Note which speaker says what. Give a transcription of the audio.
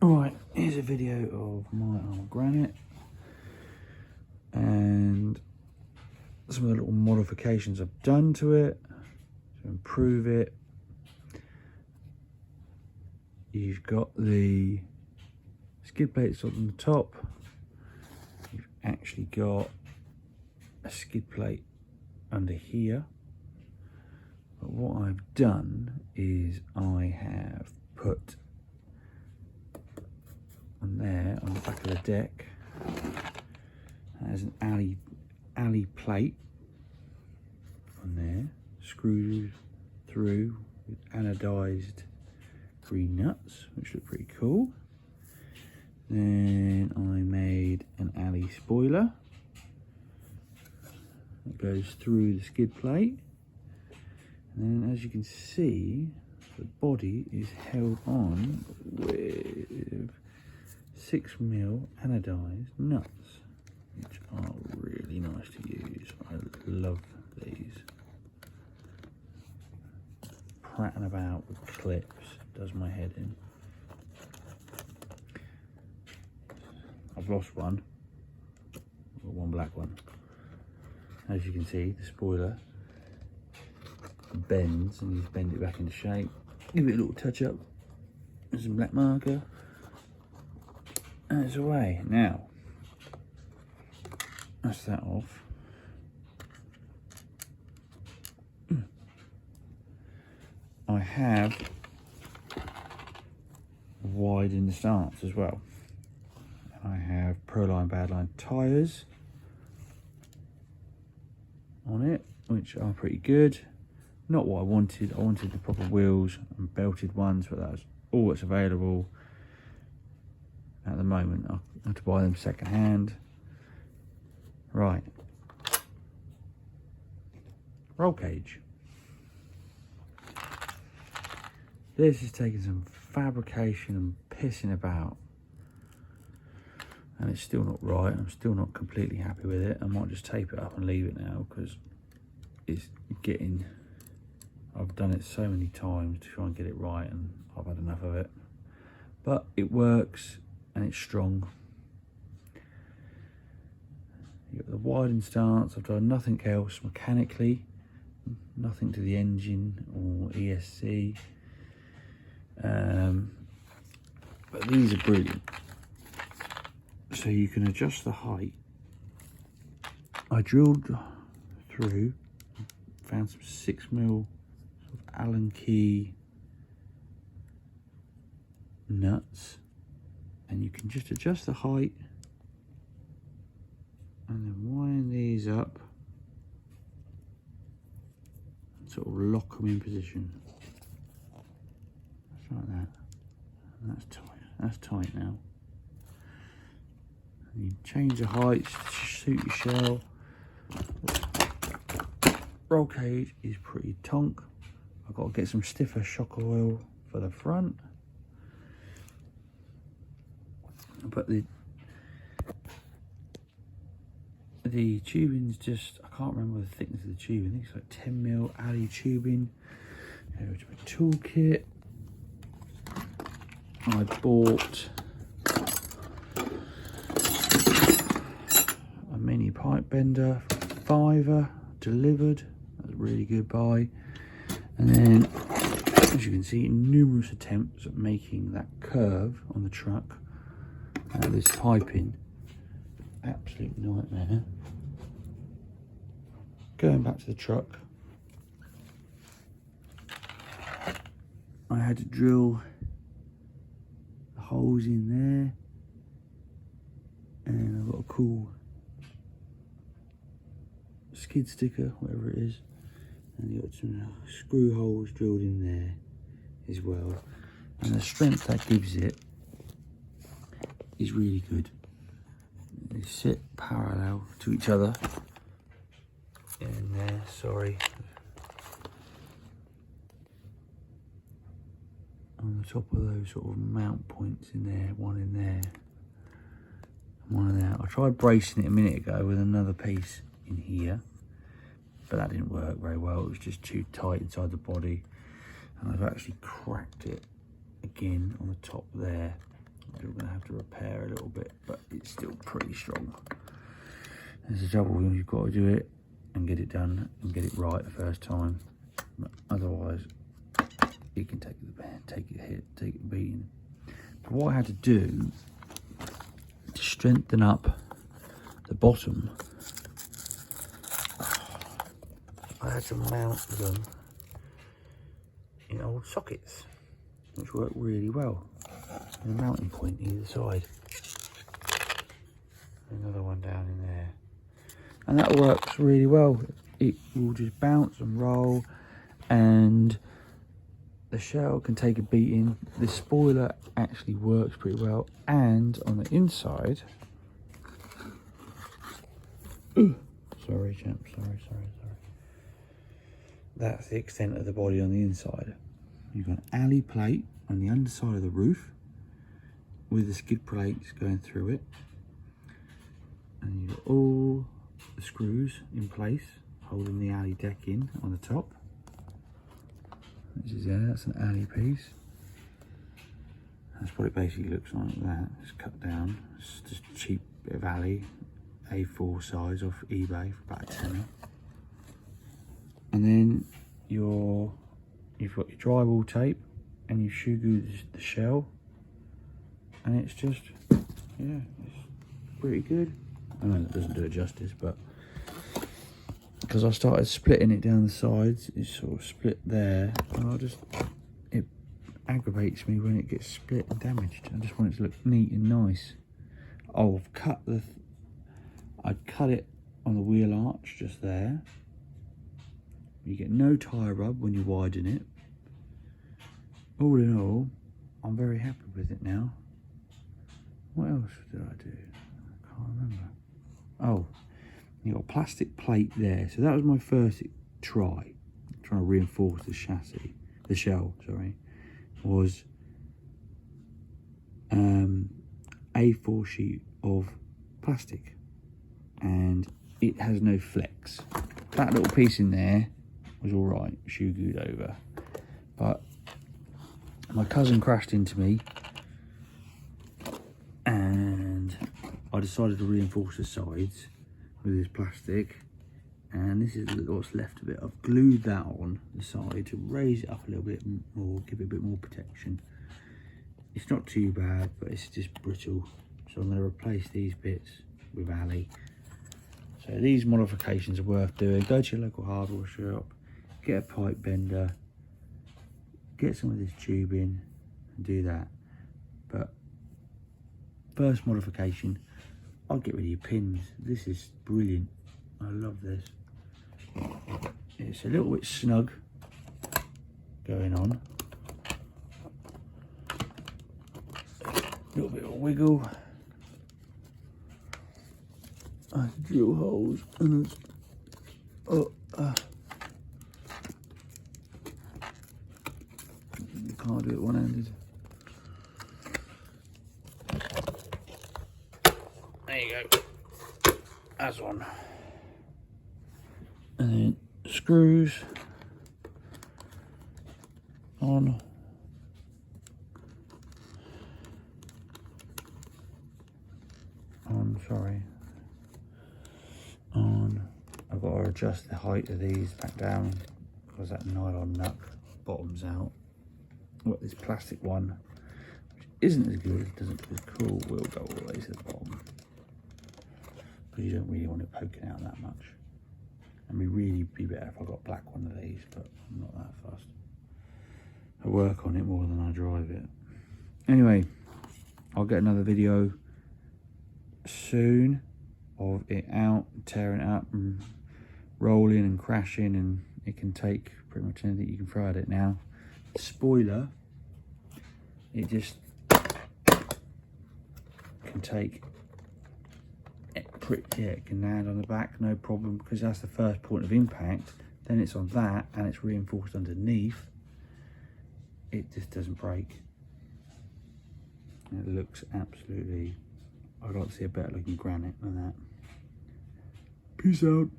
Speaker 1: Alright, here's a video of my Arrma granite and some of the little modifications I've done to it to improve it. You've got the skid plates on the top. You've actually got a skid plate under here. But what I've done is I have put on there on the back of the deck as an alley plate on there, screwed through with anodized green nuts, which look pretty cool. Then I made an alley spoiler that goes through the skid plate, and then as you can see, the body is held on with 6mm anodized nuts, which are really nice to use. I love these. Prattling about with clips does my head in. I've lost one. I've got one black one. As you can see, the spoiler bends, and you just bend it back into shape. Give it a little touch up with some black marker, and it's away. Now, that's that off. I have widened the stance as well. I have Proline Badline tyres on it, which are pretty good. Not what I wanted. I wanted the proper wheels and belted ones, but that's all that's available at the moment. I have to buy them second hand. Right. Roll cage. This is taking some fabrication and pissing about, and it's still not right. I'm still not completely happy with it. I might just tape it up and leave it now, because it's getting, I've done it so many times to try and get it right, and I've had enough of it. But it works and it's strong. You got the widened stance. I've done nothing else mechanically, nothing to the engine or ESC. But these are brilliant. So you can adjust the height. I drilled through, found some 6mm sort of Allen key nuts, and you can just adjust the height and then wind these up and sort of lock them in position. Just like that. And that's tight. That's tight now. And you change the heights to suit your shell. Roll cage is pretty tonk. I've got to get some stiffer shock oil for the front. But the tubing's just, I can't remember the thickness of the tubing. I think it's like 10mm alley tubing. Go to my toolkit. I bought a mini pipe bender, £5 delivered. That's a really good buy. And then, as you can see, numerous attempts at making that curve on the truck. This piping, absolute nightmare. Going back to the truck, I had to drill the holes in there, and I've got a cool skid sticker, whatever it is, and you've got some screw holes drilled in there as well. And the strength that gives it is really good. They sit parallel to each other in there, sorry, on the top of those sort of mount points in there, one in there and one in there. I tried bracing it a minute ago with another piece in here, but that didn't work very well. It was just too tight inside the body, and I've actually cracked it again on the top there Still going to have to repair a little bit, but it's still pretty strong. There's a trouble, you've got to do it and get it done and get it right the first time. But otherwise, it can take a hit, take a beating. But what I had to do to strengthen up the bottom, I had to mount them in old sockets, which work really well. And a mounting point either side. Another one down in there. And that works really well. It will just bounce and roll, and the shell can take a beating. The spoiler actually works pretty well, and on the inside, sorry champ, sorry. That's the extent of the body on the inside. You've got an alley plate on the underside of the roof with the skid plates going through it, and you've got all the screws in place holding the alley deck in on the top. This is there, that's an alley piece. That's what it basically looks like. That it's cut down. It's just a cheap bit of alley, A4 size off eBay for about a tenner. And then you've got your drywall tape, and you shoe glue the shell, and it's just, yeah, it's pretty good. I know that doesn't do it justice, but because I started splitting it down the sides, it's sort of split there, and it aggravates me when it gets split and damaged. I just want it to look neat and nice. Oh, I'd cut it on the wheel arch just there. You get no tyre rub when you widen it. All in all, I'm very happy with it now. What else did I do? I can't remember. Oh, you got a plastic plate there. So that was my first trying to reinforce the shell, was A4 sheet of plastic, and it has no flex. That little piece in there was all right, shoe glued over, but my cousin crashed into me, and I decided to reinforce the sides with this plastic, and this is what's left of it. I've glued that on the side to raise it up a little bit more, give it a bit more protection. It's not too bad, but it's just brittle, so I'm going to replace these bits with alley. So these modifications are worth doing. Go to your local hardware shop, get a pipe bender, get some of this tubing and do that. But first modification, I'll get rid of your pins. This is brilliant. I love this. It's a little bit snug going on. A little bit of wiggle. I can drill holes and it's you can't do it one-handed. There you go. That's one. And then screws on. I've got to adjust the height of these back down because that nylon nut bottoms out. I've got this plastic one which isn't as good, it doesn't as cool, will go all the way to the bottom because you don't really want it poking out that much. And it'd really be better if I got black one of these, but I'm not that fussed. I work on it more than I drive it. Anyway, I'll get another video soon of it out, tearing it up and rolling and crashing, and it can take pretty much anything you can throw at it now. Spoiler, it just can take it can land on the back no problem, because that's the first point of impact. Then it's on that and it's reinforced underneath. It just doesn't break. It looks absolutely, I'd like to see a better looking granite than that. Peace out.